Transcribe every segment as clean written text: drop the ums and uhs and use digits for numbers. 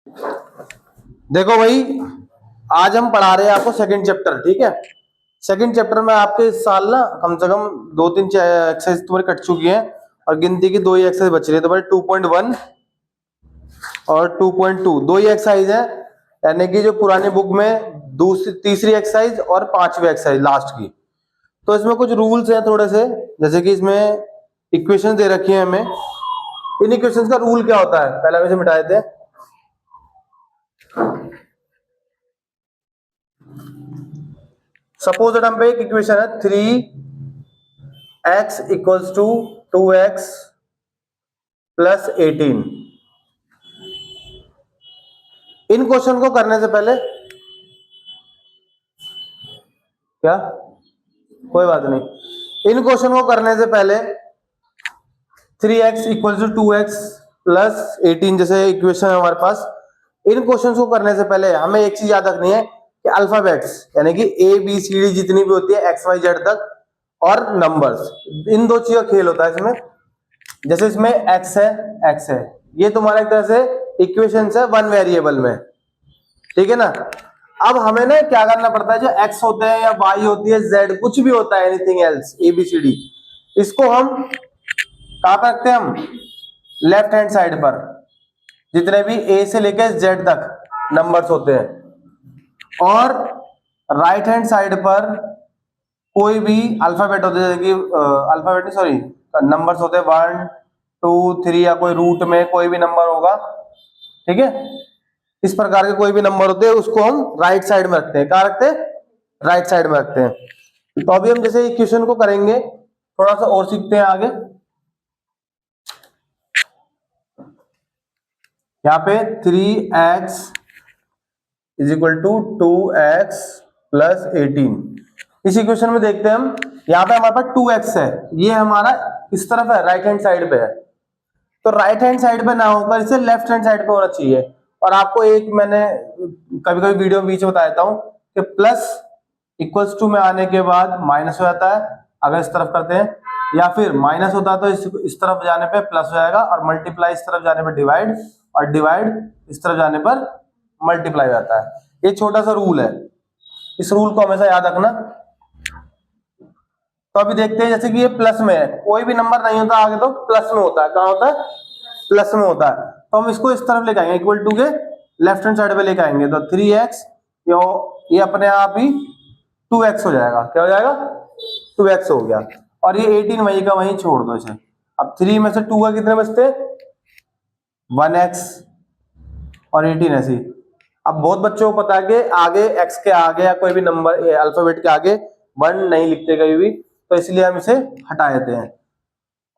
देखो भाई, आज हम पढ़ा रहे हैं आपको सेकंड चैप्टर, ठीक है। सेकंड चैप्टर में आपके इस साल ना कम से कम 2-3 एक्सरसाइज तुम्हारी कट चुकी हैं और गिनती की 2 ही एक्सरसाइज बच रही है तुम्हारी। 2.1 और 2.2 दो ही एक्सरसाइज है, यानी कि जो पुरानी बुक में दूसरी तीसरी एक्सरसाइज और पांचवी एक्सरसाइज लास्ट की। तो इसमें कुछ रूल्स हैं थोड़े से, जैसे कि इसमें इक्वेशन दे रखी है हमें। इन इक्वेशंस का रूल क्या होता है पहले हम इसे मिटा देते हैं। सपोज दैट हम पे एक इक्वेशन है 3x equals to 2x plus 18। इन क्वेश्चन को करने से पहले क्या, कोई बात नहीं, इन क्वेश्चन को करने से पहले 3x equals to 2x plus 18 जैसे इक्वेशन है हमारे पास, इन क्वेश्चन को करने से पहले हमें एक चीज याद रखनी है कि अल्फाबेट्स यानी कि ए बी सी डी जितनी भी होती है एक्स वाई जेड तक और नंबर्स, इन दो चीजों का खेल होता है इसमें। जैसे इसमें x है, ये तुम्हारा एक तरह से इक्वेशन है वन वेरिएबल में, ठीक है ना। अब हमें ना क्या करना पड़ता है, जो x होते हैं या y होती है z कुछ भी होता है, anything else A B C D, इसको हम कहां पर रखते हैं, हम लेफ्ट हैंड साइड पर, जितने भी a से लेकर z तक नंबर्स होते हैं। और राइट हैंड साइड पर कोई भी अल्फाबेट होते हैं, जैसे कि अल्फाबेट नहीं सॉरी नंबर्स होते हैं 1 2 3 या कोई रूट में कोई भी नंबर होगा, ठीक है। इस प्रकार के कोई भी नंबर होते हैं उसको हम राइट साइड में रखते हैं। कहां रखते हैं, राइट साइड में रखते हैं। तो अभी हम जैसे इक्वेशन को करेंगे, थोड़ा सा और सीखते हैं आगे। यहाँ पे 3x is equal to 2x plus 18। इस इक्वेशन में देखते हैं हम, यहाँ पे हमारे पास 2x है, ये हमारा इस तरफ है, राइट हैंड साइड पे है। तो राइट हैंड साइड पे ना होकर इसे लेफ्ट हैंड साइड पे होना चाहिए। और आपको एक मैंने कभी कभी वीडियो बीच में बता देता हूँ कि प्लस इक्वल्स टू में आने के बाद माइनस हो जाता है अगर इस तरफ करते हैं, या फिर माइनस होता है तो इस तरफ जाने पे प्लस हो जाएगा, और मल्टीप्लाई इस तरफ जाने पर डिवाइड, और डिवाइड इस तरफ जाने पर मल्टीप्लाई हो जाता है। ये छोटा सा रूल है, इस रूल को हमेशा याद रखना। तो अभी देखते हैं, जैसे कि ये प्लस में है, कोई भी नंबर नहीं होता आगे तो प्लस में होता है। कहां होता है, प्लस में होता है। तो हम इसको इस तरफ लेके आएंगे, इक्वल टू के लेफ्ट हैंड साइड पे लेके आएंगे, तो 3x ये अपने आप ही 2x हो जाएगा। क्या हो जाएगा, 2x हो गया। और ये 18 वहीं का वहीं छोड़ दो इसे। अब 3 में से 2 का कितने बचते, 1x और 18 ऐसी। अब बहुत बच्चों को पता है कि आगे x के आगे या कोई भी नंबर अल्फाबेट के आगे 1 नहीं लिखते कभी भी, तो इसलिए हम इसे हटा देते हैं।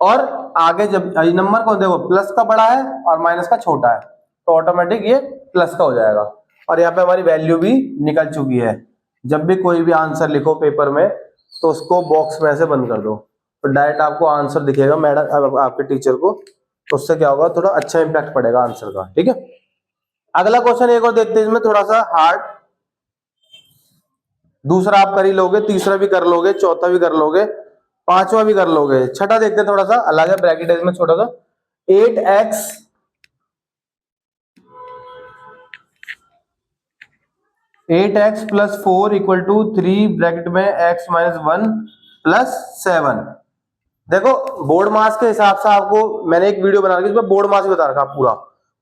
और आगे जब नंबर को देखो प्लस का बड़ा है और माइनस का छोटा है, तो ऑटोमेटिक ये प्लस का हो जाएगा। और यहाँ पे हमारी वैल्यू भी निकल चुकी है। जब भी कोई भी आंसर लिखो पेपर में तो उसको बॉक्स में से बंद कर दो, तो डायरेक्ट आपको आंसर दिखेगा मैडम आपके टीचर को, तो उससे क्या होगा, थोड़ा अच्छा इंपैक्ट पड़ेगा आंसर का, ठीक है। अगला क्वेश्चन एक और देखते हैं, इसमें थोड़ा सा हार्ड। दूसरा आप कर ही लोगे, तीसरा भी कर लोगे, चौथा भी कर लोगे, पांचवा भी कर लोगे। छठा देखते हैं, थोड़ा सा अलग है, ब्रैकेट है इसमें छोटा सा। 8x plus 4 equal to 3 bracket में x माइनस 1 प्लस 7। देखो बोर्ड मास के हिसाब से आपको मैंने एक वीडियो बना रखी है, इसमें बोर्ड मास भी बता रखा पूरा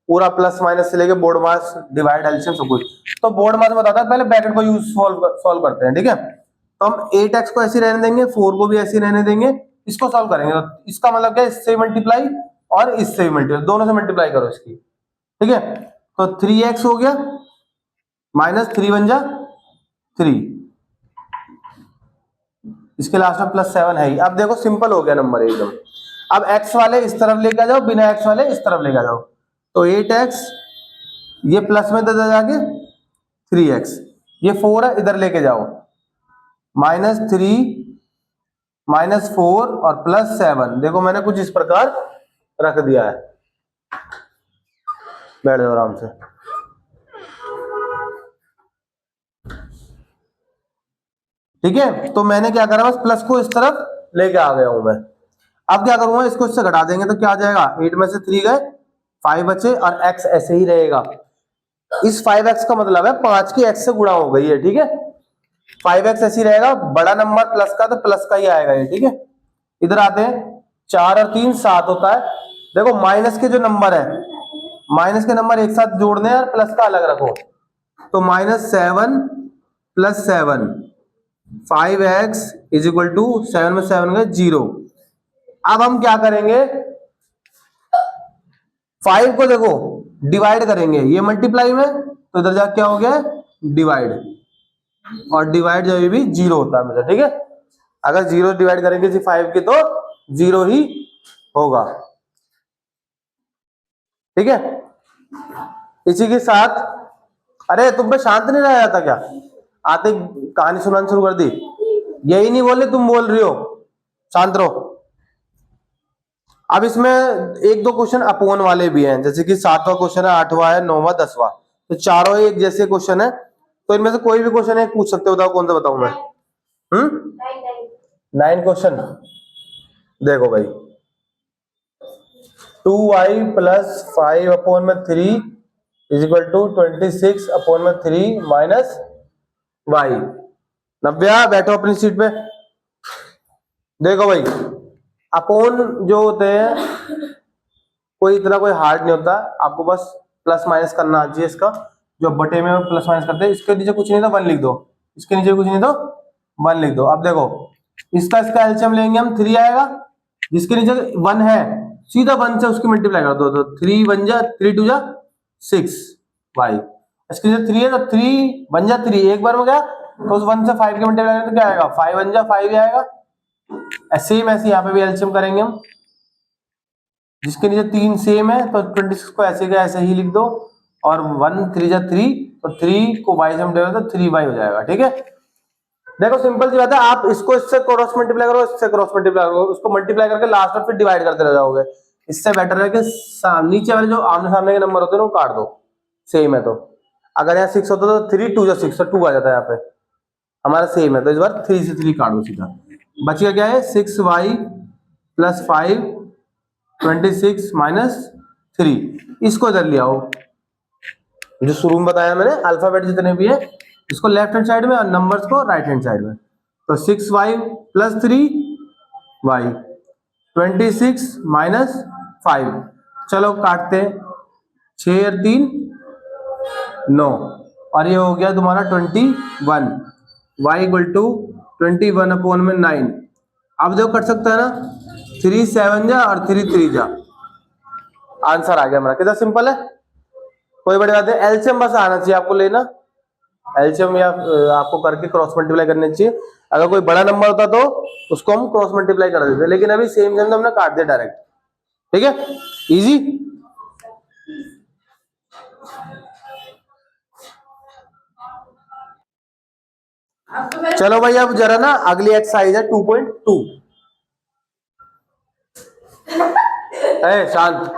पूरा, प्लस माइनस से लेके बोर्ड मास डिवाइड एलसीएम सब कुछ। तो बोर्ड मास बताता है, पहले ब्रैकेट को यूज सॉल्व करते हैं, ठीक है। तो हम 8x को ऐसे रहने देंगे, 4 को भी ऐसे रहने देंगे, इसको सॉल्व करेंगे। तो इसका मतलब क्या, इससे मल्टीप्लाई और इससे भी मल्टीप्लाई, दोनों से मल्टीप्लाई करो इसकी, ठीक है। तो 3x हो गया, माइनस 3 बन जा 3, इसके लास्ट में प्लस 7 है ही। अब देखो सिंपल हो गया नंबर एकदम। अब x वाले इस तरफ लेकर जाओ, बिना x वाले इस तरफ लेकर जाओ, तो 8x ये प्लस में दे जाके 3x, ये 4 है इधर लेके जाओ, माइनस 3 माइनस 4 और प्लस 7। देखो मैंने कुछ इस प्रकार रख दिया है, बैठ जाओ आराम से। ठीक है, तो मैंने क्या करा, बस प्लस को इस तरफ लेके आ गया हूं मैं। अब क्या करूंगा, इसको इससे घटा देंगे तो क्या आ जाएगा, 8 में से 3 गए 5 बचे, और x ऐसे ही रहेगा। इस 5x का मतलब है 5 की x से गुणा हो गई है, ठीक है। 5x ऐसी रहेगा, बड़ा नंबर प्लस का तो प्लस का ही आएगा ये, ठीक है। इधर आते हैं, 4 और 3 7 होता है। देखो माइनस के जो नंबर है, माइनस के नंबर एक साथ जोड़ने हैं और प्लस का अलग रखो, तो -7 + 7 5x = 7 में 7 गए 0। अब हम क्या करेंगे, 5 को देखो डिवाइड करेंगे, ये मल्टीप्लाई में, तो इधर जाके क्या हो गया, डिवाइड, और डिवाइड जब भी 0 होता है हमेशा, ठीक है। अगर 0 डिवाइड करेंगे किसी 5 की तो 0 ही होगा, ठीक है। इसी के साथ, अरे तुम पे शांत नहीं रह जाता क्या, आते कहानी सुनाना शुरू कर दी, यही नहीं बोले तुम बोल रही हो, शांत रहो। अब इसमें एक दो क्वेश्चन अपोन वाले भी हैं, जैसे कि 7वां क्वेश्चन है, 8वां है, 9वां, 10वां, तो चारों एक जैसे क्वेश्चन है, तो इनमें से कोई भी क्वेश्चन एक पूछ सकते हो, बताओ कौन सा बताऊं मैं। 9 क्वेश्चन देखो भाई, 2y + 5/3 = 26/3 माइनस y। नव्या बैठो अपनी सीट पे। देखो भाई, अपोन जो होते हैं कोई इतना कोई हार्ड नहीं होता, आपको बस प्लस माइनस करना आ चाहिए इसका, जो बटे में प्लस माइनस करते हैं, इसके नीचे कुछ नहीं था 1 लिख दो, इसके नीचे कुछ नहीं तो 1 लिख दो। अब देखो इसका एलसीएम लेंगे हम, 3 आएगा, जिसके नीचे 1 है सीधा 1 से उसकी मल्टीप्लाई कर दो, तो 3 1 जा 3 2 जा 6 y, इसके नीचे 3 है तो 3 1 जा 3, एक बार में गया, तो उस 1 से 5 की मल्टीप्लाई करेंगे तो क्या आएगा, 5 1 जा 5 ही आएगा। सेम ऐसे यहाँ पे भी एलसीएम करेंगे हम, जिसके नीचे 3 सेम है तो 26 को ऐसे का ऐसे ही लिख दो, और 1 3 जा 3, तो 3 को y से मल्टीप्लाई तो 3y हो जाएगा, ठीक है। देखो सिंपल सी बात है, आप इसको इससे क्रॉस मल्टीप्लाई करो, इससे क्रॉस मल्टीप्लाई करो, उसको मल्टीप्लाई करके लास्ट में फिर डिवाइड करते रह जाओगे, इससे बेटर है कि नीचे वाले जो आमने सामने के नंबर होते हैं वो काट दो, सेम है तो। अगर यहाँ 6 होता तो 3 2 जा 6, तो 2 आ जाता है, यहाँ पे हमारा सेम है तो इस बार 3 से 3 काट दो सीधा, बच गया क्या है 6y + 5 26 - 3, इसको इधर ले आओ, जो शुरू में बताया मैंने, अल्फाबेट जितने भी है इसको लेफ्ट हैंड साइड में और नंबर्स को राइट हैंड साइड में, तो 6y + 3y 26 - 5, चलो काटते हैं, 6 और 3 9, और ये हो गया तुम्हारा 21, y = 21/9। अब देखो कट सकता है ना, 3 7 जा और 3 3 जा, आंसर आ गया हमारा, कितना सिंपल है, कोई बड़ी बात है। एलसीएम बस आना चाहिए आपको लेना, एलसीएम या आपको करके क्रॉस मल्टीप्लाई करने चाहिए, अगर कोई बड़ा नंबर होता तो उसको हम क्रॉस मल्टीप्लाई कर देते, लेकिन अभी सेम सेम तो हमने काट दिया डायरेक्ट, ठीक है, इजी। चलो भाई अब जरा ना अगली एक्सरसाइज है 2.2, शांत,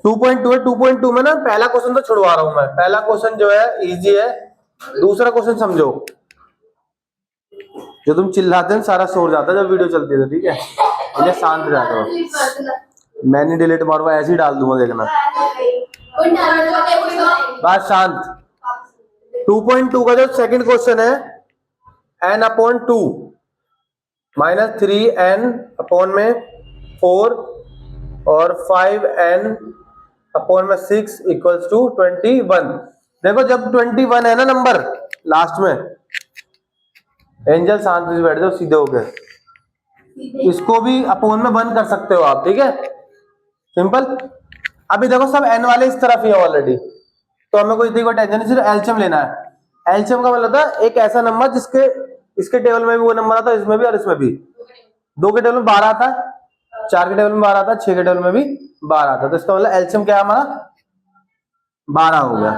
2.2 है। 2.2 में ना पहला क्वेश्चन तो छुड़वा रहा हूं मैं, पहला क्वेश्चन जो है इजी है, दूसरा क्वेश्चन समझो, जो तुम चिल्लाते हैं सारा शोर जाता है जब वीडियो चलती है, ठीक है, मुझे शांत रहा करो, मैं नहीं डिलीट मारूंगा, ऐसे ही डाल दूंगा, देखना, बस शांत। 2.2 का जो सेकंड क्वेश्चन है, n/2 -3n/4 और 5n/6 = 21। देखो जब 21 है ना नंबर लास्ट में, एंजल शांत से बैठ जाओ सीधे होके, इसको भी अपोन में 1 कर सकते हो आप, ठीक है, सिंपल। अभी देखो सब n वाले इस तरफ ही है ऑलरेडी, तो हमें कोई टेंशन नहीं, सिर्फ एलसीएम लेना है। एलसीएम का मतलब था एक ऐसा नंबर जिसके इसके टेबल में भी वो नंबर आता है, इसमें भी और इसमें भी, 2 के टेबल में 12 आता है, 4 के टेबल में 12 आता है, 6 के टेबल में भी 12 आता है, तो इसका मतलब एलसीएम क्या है हमारा 12 हो गया।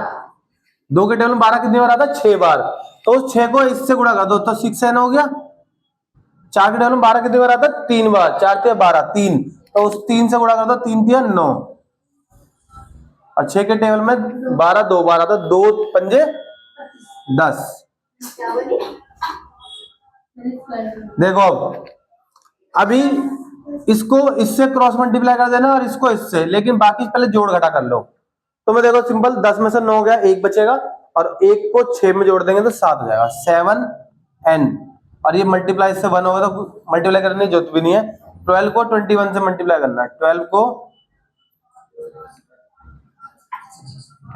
2 के टेबल में 12 कितनी बार आता है, 6 बार, तो उस 6 को इससे गुणा कर दो तो 6n हो गया। 4 के टेबल में 12 कितनी बार आता है, 3 बार, 4 × 12 3, तो उस 3 से गुणा कर दो, 3 × 9, और 6 के टेबल में 12 2 बार आता है, 2 पंजे 10। देखो अब अभी इसको इससे क्रॉस मल्टीप्लाई कर देना और इसको इससे, लेकिन बाकी पहले जोड़ घटा कर लो, तो मैं देखो सिंपल 10 में से 9 गया, एक बचेगा और एक को 6 में जोड़ देंगे तो 7 हो जाएगा 7n। और ये मल्टीप्लाई से 1 होगा तो मल्टीप्लाई करने की जरूरत भी नहीं है। 12 को 21 से मल्टीप्लाई करना है, 12 को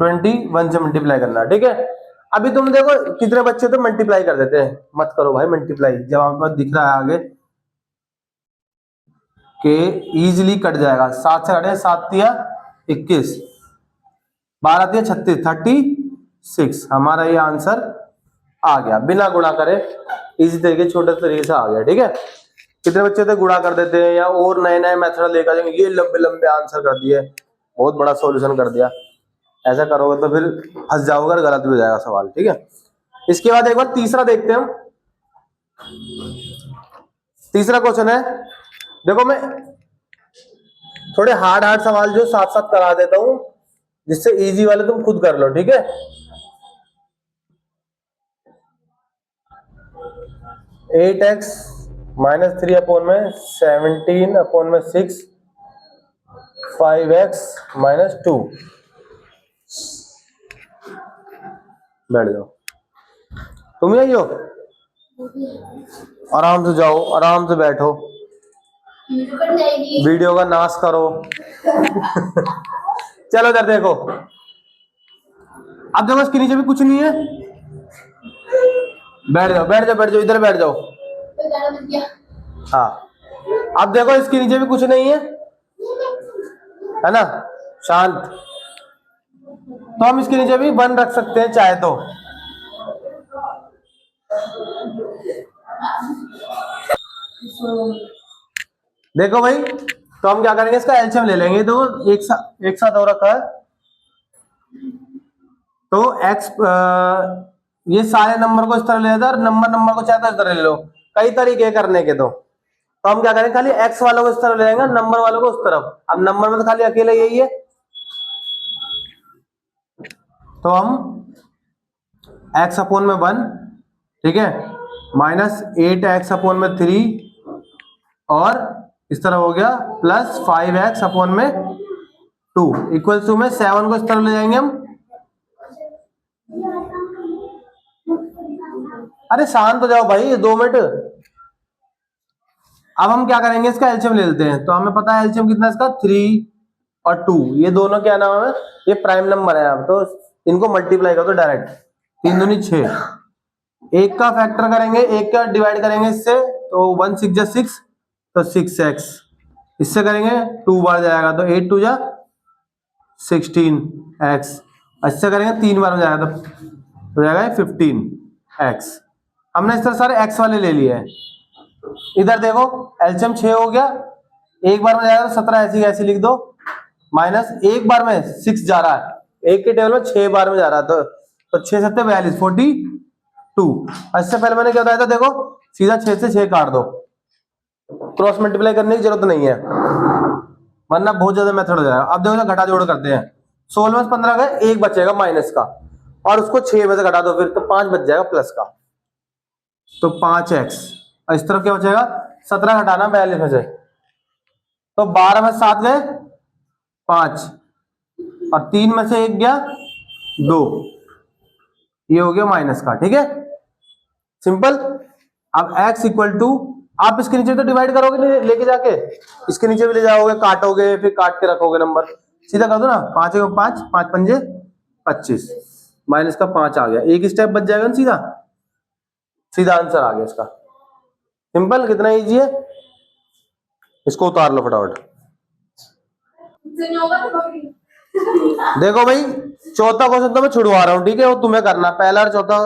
21 से मल्टीप्लाई करना है, ठीक है। अभी तुम देखो कितने बच्चे तो मल्टीप्लाई कर देते हैं, मत करो भाई मल्टीप्लाई, जब आपको दिख रहा है आगे के इजीली कट जाएगा। 7 से कटे, 7 दिया 21, 12 दिया 36, 36। हमारा ये आंसर आ गया बिना गुणा करे, इसी तरीके छोटे तरीके से आ गया, ठीक है। कितने बच्चे थे गुणा कर देते हैं या और नए नए मेथड लेकर जाएंगे, ये लंबे लंबे आंसर कर दिए, बहुत बड़ा सॉल्यूशन कर दिया। ऐसा करोगे तो फिर फंस जाओगे और गलत भी हो जाएगा सवाल, ठीक है। इसके बाद एक बार तीसरा देखते हैं हम। तीसरा क्वेश्चन है, देखो मैं थोड़े हार्ड हार्ड सवाल जो साथ साथ करा देता हूं, जिससे इजी वाले तुम खुद कर लो, ठीक है। 8x माइनस 3 अपॉन में 17 अपॉन में 6, 5x माइनस 2। बैठ जाओ, तुम यही हो, आराम से जाओ, आराम से बैठो, वीडियो का नाश करो। चलो इधर देखो, अब देखो इसके नीचे भी कुछ नहीं है, बैठ जाओ बैठ जाओ बैठ जाओ, इधर बैठ जाओ। हाँ, अब देखो इसके नीचे भी कुछ नहीं है ना, शांत। तो हम इसके नीचे भी 1 रख सकते हैं चाहे तो। देखो भाई, तो हम क्या करेंगे, इसका एलसीएम ले लेंगे। तो एक साथ हो रखा है, तो x ये सारे नंबर को इस तरह ले लेता है और नंबर को चाहे तो इस तरह ले लो, कई तरीके करने के। तो हम क्या करेंगे, खाली x वालों को इस तरफ ले जाएंगे, नंबर वालों को उस तरफ। अब नंबर में तो खाली अकेले यही है, तो हम x अपॉन में 1, ठीक है, माइनस 8x अपॉन में 3 और इस तरह हो गया प्लस 5x अपॉन में 2 इक्वल टू में 7 को इस तरफ ले जाएंगे हम। अरे शांत हो जाओ भाई, 2 मिनट। अब हम क्या करेंगे, इसका एलसीएम ले लेते हैं। तो हमें पता है एलसीएम कितना है इसका, 3 और 2, ये दोनों क्या नाम है, ये प्राइम नंबर है। अब तो इनको मल्टीप्लाई करो तो डायरेक्ट 3 दूनी 6, एक का फैक्टर करेंगे, एक का डिवाइड करेंगे इससे, तो 1 6 जा 6, तो 6x। इससे करेंगे 2 बार जाएगा तो 8 2 जा 16x। इससे करेंगे 3 बार में जाएगा तो हो जाएगा 15x। हमने इस तरह सारे x वाले ले लिए हैं। इधर देखो एलसीएम 6 हो गया, एक बार में जाएगा तो 17, ऐसी ऐसी लिख दो, माइनस एक बार में 6 जा रहा है, एक के टेबल में 6 बार में जा रहा है, तो 6 7 42 42। इससे पहले मैंने क्या बताया था, देखो सीधा 6 से 6 काट दो, क्रॉस मल्टीप्लाई करने की जरूरत नहीं है, वरना बहुत ज्यादा मेथड हो जाएगा। अब देखो घटा जोड़ करते हैं, 16 में 15 गए, एक बचेगा माइनस का, और उसको 6 में से घटा दो फिर, तो 5 बच जाएगा प्लस का, तो 5x। और इस तरफ क्या बचेगा, 17 घटाना 42 में से, तो 12 में 7 गए 5, और 3 में से 1 गया 2, ये हो गया माइनस का, ठीक है, सिंपल। अब x इक्वल टू, आप इसके नीचे तो डिवाइड करोगे लेके जाके, इसके नीचे भी ले जाओगे, काटोगे, फिर काट के रखोगे नंबर, सीधा कर दो ना, 5 को 5, 5 पंजे 25, माइनस का 5 आ गया, एक स्टेप बच जाएगा ना, सीधा सीधा आंसर आ गया इसका। सिंपल, कितना इजी है, इसको उतार लो फटाफट। देखो भाई, चौथा क्वेश्चन तो मैं छुड़वा रहा हूँ, ठीक है, वो तुम्हें करना, पहला और चौथा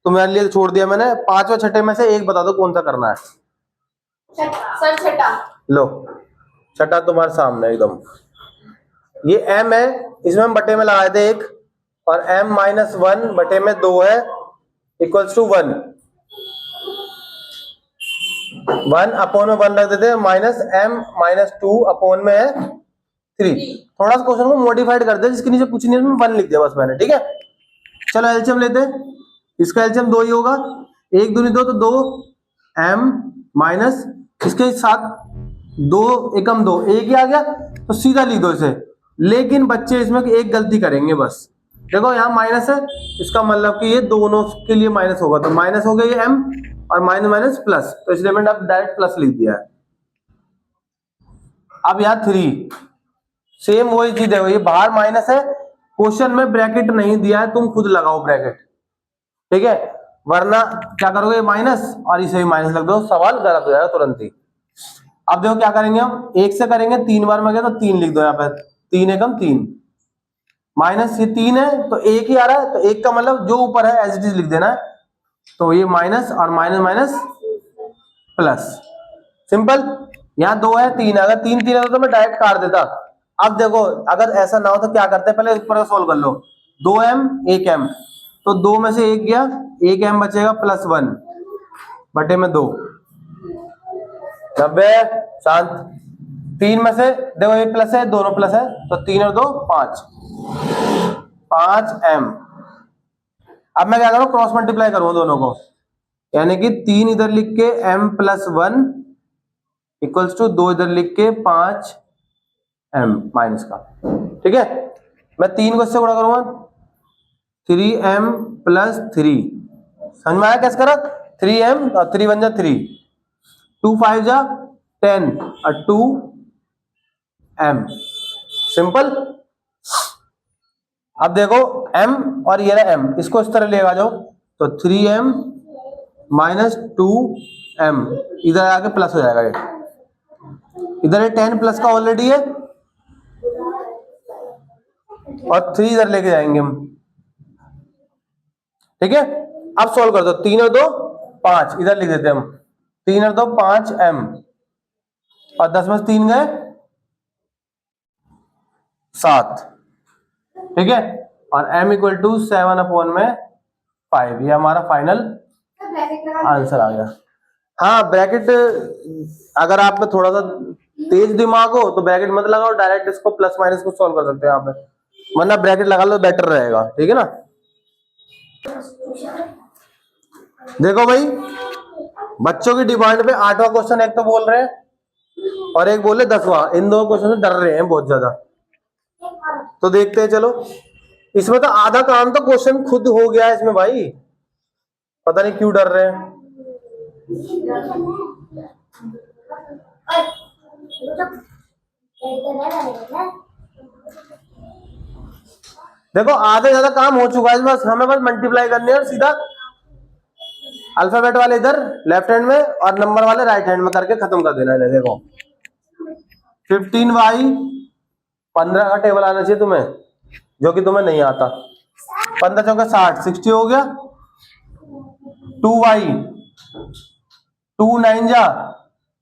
तुम्हारे लिए छोड़ दिया मैंने, 5 और 6 में से एक बता दो कौन सा करना है। सर छठा। लो छठा तुम्हारे सामने एकदम, ये m है, इसमें हम बटे में लगाए थे 1, और m माइनस 1 बटे में 2 है, इक्वल्स टू 1 अपॉन में 1 रख देते, माइनस m माइनस 2 अपॉन में है 3। थोड़ा सा क्वेश्चन को मॉडिफाइड कर दे, जिसके नीचे कुछ नहीं है, 1 लिख दिया बस मैंने, ठीक है। चलो एलसीएम लेते हैं, इसका एलसीएम 2 ही होगा, 1 दूनी 2, तो 2 m माइनस इसके साथ 2 एकम 2, एक ही आ गया, तो सीधा लिख दो इसे, लेकिन बच्चे इसमें एक गलती करेंगे बस। देखो यहाँ माइनस है, इसका मतलब कि ये दोनों के लिए माइनस होगा, तो माइनस हो गया ये m और माइनस माइनस प्लस, तो इसलिए मैंने अब डायरेक्ट प्लस लिख दिया है। अब यहाँ 3 सेम वही चीज है, ये बाहर माइनस है, क्वेश्चन में ब्रैकेट नहीं दिया है, तुम खुद लगाओ ब्रैकेट, ठीक है, वरना क्या करोगे माइनस और इसे भी माइनस लग दो, सवाल गलत हो जाएगा तुरंत ही। अब देखो क्या करेंगे हम, 1 से करेंगे, 3 बार में गया तो 3 लिख दो यहाँ पे, 3 एकम 3, माइनस ये 3 है तो 1 ही आ रहा है, तो 1 का मतलब जो ऊपर है एज इट इज लिख देना है, तो ये माइनस और माइनस माइनस प्लस, सिंपल। यहाँ 2 है 3 है, अगर 3 3 है तो मैं डायरेक्ट काट देता। अब देखो अगर ऐसा ना हो तो क्या करते हैं, पहले ऊपर का सोल्व कर लो, 2m 1m, तो 2 में से 1 गया, 1m बचेगा प्लस 1 बटे में 2, 90 शांत। 3 में से देखो ये प्लस है, दोनों प्लस है, तो 3 और 2 5, 5m। अब मैं क्या करूं, क्रॉस मल्टीप्लाई करूंगा दोनों को, यानी कि 3 इधर लिख के m प्लस 1 इक्वल्स टू 2 इधर लिख के 5m माइनस का, ठीक है। मैं 3 को इससे गुणा करूंगा, 3m प्लस 3, समझ में आया कैसे करा, 3m और 3 1 जा 3, 2 5 जा 10 और 2m, सिंपल। अब देखो m और ये ना m, इसको इस तरह लेगा जाओ, तो 3m माइनस 2m, इधर आके प्लस हो जाएगा, ये इधर 10 प्लस का ऑलरेडी है, और 3 इधर लेके जाएंगे हम, ठीक है। अब सॉल्व कर दो, 3 और 2 5, इधर लिख देते हम, 3 और 2 5m, और 10 में से 3 गए 7, ठीक है, और m इक्वल टू 7 अपॉन में 5, ये हमारा फाइनल आंसर आ गया। हाँ ब्रैकेट, अगर आप में थोड़ा सा तेज दिमाग हो तो ब्रैकेट मत लगाओ, डायरेक्ट इसको प्लस माइनस को सॉल्व कर सकते हैं आप, वरना ब्रैकेट लगा लो बेटर रहेगा, ठीक है ना। देखो भाई बच्चों की डिमांड पे 8वां क्वेश्चन एक तो बोल रहे हैं और एक बोले 10वां, इन दो क्वेश्चन से डर रहे हैं बहुत ज्यादा, तो देखते हैं चलो। इसमें तो आधा काम तो क्वेश्चन खुद हो गया है इसमें भाई, पता नहीं क्यों डर रहे हैं। देखो आधे ज्यादा काम हो चुका है, बस हमें बस मल्टीप्लाई करनी है और सीधा अल्फाबेट वाले इधर लेफ्ट हैंड में और नंबर वाले राइट हैंड में करके खत्म कर देना है। देखो 15y, 15 का टेबल आना चाहिए तुम्हें, जो कि तुम्हें नहीं आता, 15 चौके 60, 60 हो गया, 2y, 2 9 जा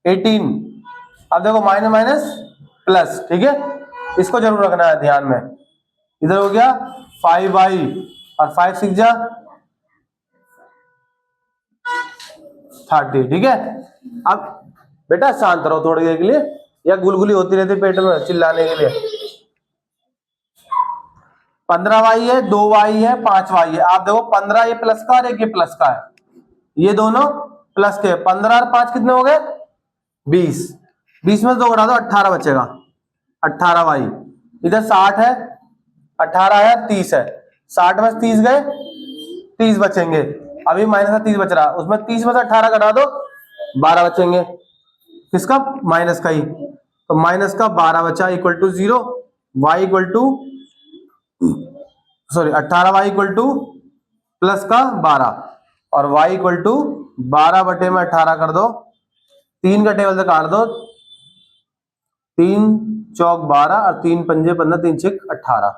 18, अब देखो माइनस माइनस प्लस, ठीक है, इसको जरूर रखना है ध्यान में। इधर हो गया 5y और 5 6 जा 30, ठीक है। अब बेटा शांत रहो थोड़ी देर के लिए, या गुलगुली होती रहती पेट में चिल्लाने के लिए। 15y है, 2y है, 5y है, आप देखो 15 ये प्लस का और एक ये प्लस का है, ये दोनों प्लस के, 15 और 5 कितने हो गए 20, 20 में से 2 घटा दो 18 बचेगा, 18y, इधर 60 है, 18 है, 30 है, 60 में से 30 गए 30 बचेंगे, अभी माइनस का 30 बच रहा, उसमें 30 में से 18 घटा दो 12 बचेंगे, किसका माइनस का ही, तो माइनस का 12 बचा equal to 0, y equal to sorry 18y equal to plus का 12 और y इक्वल टू 12 बटे में 18 कर दो, 3 का टेबल से काट दो, 3 चौक 12 और 3 पंजे 15, 3 6 18,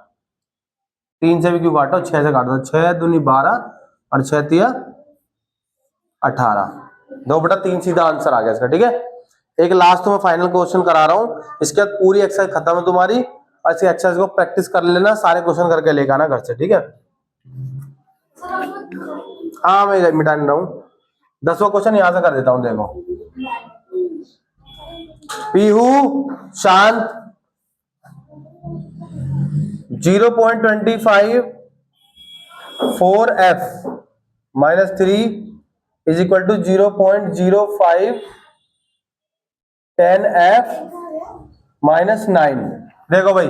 3 से भी क्यों काटो 6 से काट दो, 6 दूनी 12 और 6 तिया 18, 2/3 सीधा आंसर आ गया इसका, ठीक है। एक लास्ट में फाइनल क्वेश्चन करा रहा हूं, इसके बाद पूरी एक्सरसाइज खत्म है तुम्हारी, और इसी एक्सरसाइज को प्रैक्टिस कर लेना, सारे क्वेश्चन करके लेकर आना घर से, ठीक है। हाँ मैं मिटा नहीं रहा हूँ, 10वां क्वेश्चन यहां से कर देता हूं, देखो पीहू शांत, 0.25 4f minus 3 is equal to 0.05 10f minus 9। देखो भाई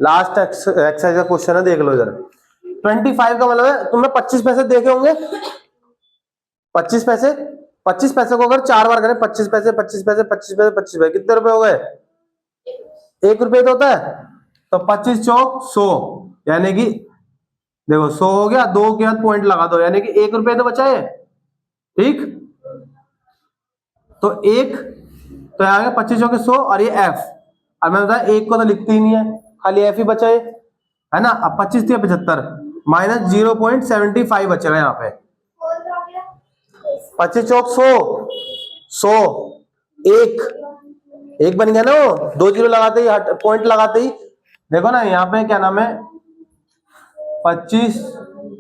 लास्ट एक्सरसाइज का क्वेश्चन है, देख लो इधर। 25 का मतलब है, तुमने 25 पैसे देखे होंगे। 25 पैसे, 25 पैसे को अगर 4 बार करें, 25 पैसे 25 पैसे 25 पैसे 25 पैसे, कितने रुपए हो गए? 1 रुपये तो होता है। तो 25 चौक 100, यानी कि देखो 100 हो गया, 2 के बाद पॉइंट लगा दो, यानी कि 1 रुपये तो बचा है। ठीक, तो 1 तो यहाँ आ गया 25 चौके 100, और ये एफ। अब मैं बताया 1 को तो लिखते ही नहीं है, खाली एफ ही बचा है ना। अब 25 थी 75 माइनस 0.75 बचेगा यहाँ पे। 25 चौक 100, 100 एक बन गया ना वो, 2 जीरो लगाते ही, पॉइंट लगाते ही। देखो ना यहाँ पे क्या नाम है, 25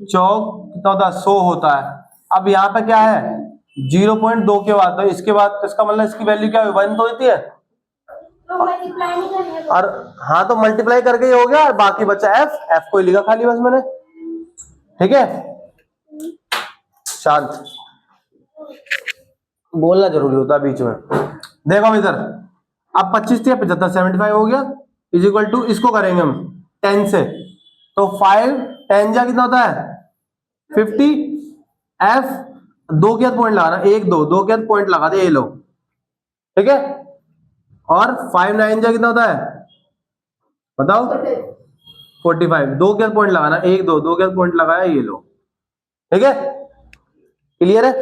चौक कितना होता है? 100 होता है। अब यहाँ पे क्या है? 0.2 के बाद, तो इसके बाद तो इसका मतलब इसकी वैल्यू क्या है? 1 तो होती है। तो मल्टीप्लाई नहीं करेंगे और हाँ, तो मल्टीप्लाई करके ही हो गया, और बाकी बचा एफ। एफ को ही लिखा खाली बस मैंने। ठीक है, शांत, बोलना जरूरी होता है बीच में। देखो हम इधर, अब 25 थी 75, 75 हो गया, इज इक्वल टू, इसको करेंगे हम 10 से, तो 5 10 जा कितना होता है? 50। एफ 2 के बाद पॉइंट लगाना, 1 2 2 के बाद पॉइंट लगा दे, ये लो। ठीक है, और 5 9 जा कितना होता है? बताओ, 45। 2 के बाद पॉइंट लगाना, 1 2 2 के बाद पॉइंट लगाया, ये लो। ठीक है, क्लियर है?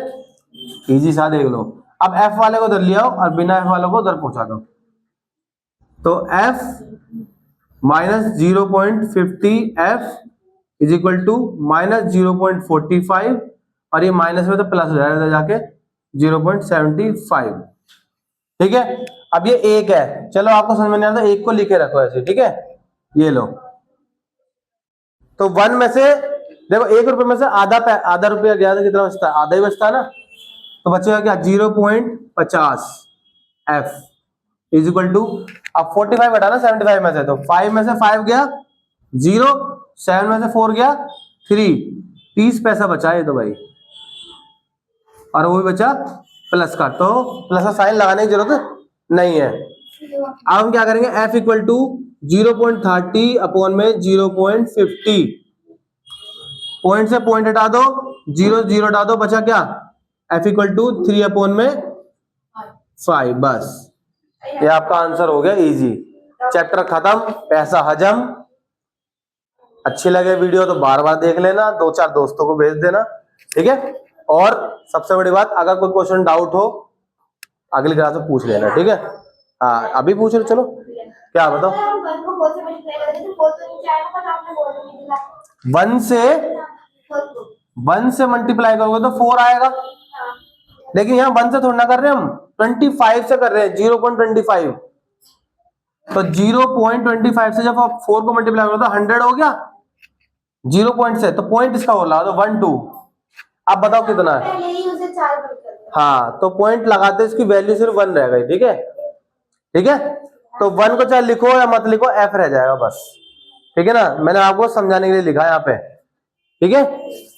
इजी सा, देख लो। अब एफ वाले को उधर ले आओ, और बिना एफ वाले को उधर पहुंचा दो। तो F minus 0.50 F is equal to minus 0.45, और ये माइनस में तो प्लस हो जाएगा जाके 0.75। ठीक है, अब ये 1 है, चलो आपको समझ में नहीं आता, 1 को लिखे रखो ऐसे। ठीक है, ये लो। तो 1 में से देखो, 1 रुपए में से आधा रुपया गया तो कितना बचता है? आधा ही बचता है ना। तो बचेगा क्या? 0.50 एफ इज इक्वल टू, अब 45 घटाना 75 में से, तो 5 में से 5 गया 0, 7 में से 4 गया 3, 30 पैसा बचा है तो भाई, और वो भी बचा प्लस का, तो प्लस का साइन लगाने की जरूरत नहीं है। अब हम क्या करेंगे? एफ इक्वल टू 0.30 अपॉन में 0.50, पॉइंट से पॉइंट हटा दो, 0 0 हटा दो, बचा क्या? एफ इक्वल टू 3 अपॉन में 5। बस ये आपका आंसर हो गया, इजी। चैप्टर खत्म, पैसा हजम। अच्छी लगे वीडियो तो बार बार देख लेना, 2 4 दोस्तों को भेज देना। ठीक है, और सबसे बड़ी बात, अगर कोई क्वेश्चन डाउट हो अगली क्लास में पूछ लेना। ठीक है, हाँ अभी पूछ लो, चलो क्या बताओ। 1 से मल्टीप्लाई करोगे तो 4 आएगा, लेकिन यहाँ 1 से थोड़ा ना कर रहे हम, 25 से कर रहे हैं, 0.25। तो 0.25 से जब आप 4 को मल्टीप्लाई करो तो 100 हो गया 0 पॉइंट से, तो पॉइंट इसका बोला तो 1 2। अब बताओ कितना है? हाँ, तो पॉइंट लगाते इसकी वैल्यू सिर्फ 1 रह गई। ठीक है, ठीक है, तो 1 को चाहे लिखो या मत लिखो, एफ रह जाएगा बस। ठीक है ना, मैंने आपको समझाने के लिए लिखा है यहाँ पे। ठीक है,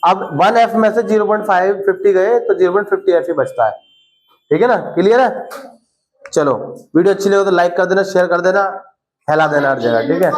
अब 1 एफ में से 0.550 गए तो 0.50 एफ ही बचता है। ठीक है ना, क्लियर है? चलो, वीडियो अच्छी लगे तो लाइक कर देना, शेयर कर देना, फैला देना हर जगह। ठीक है।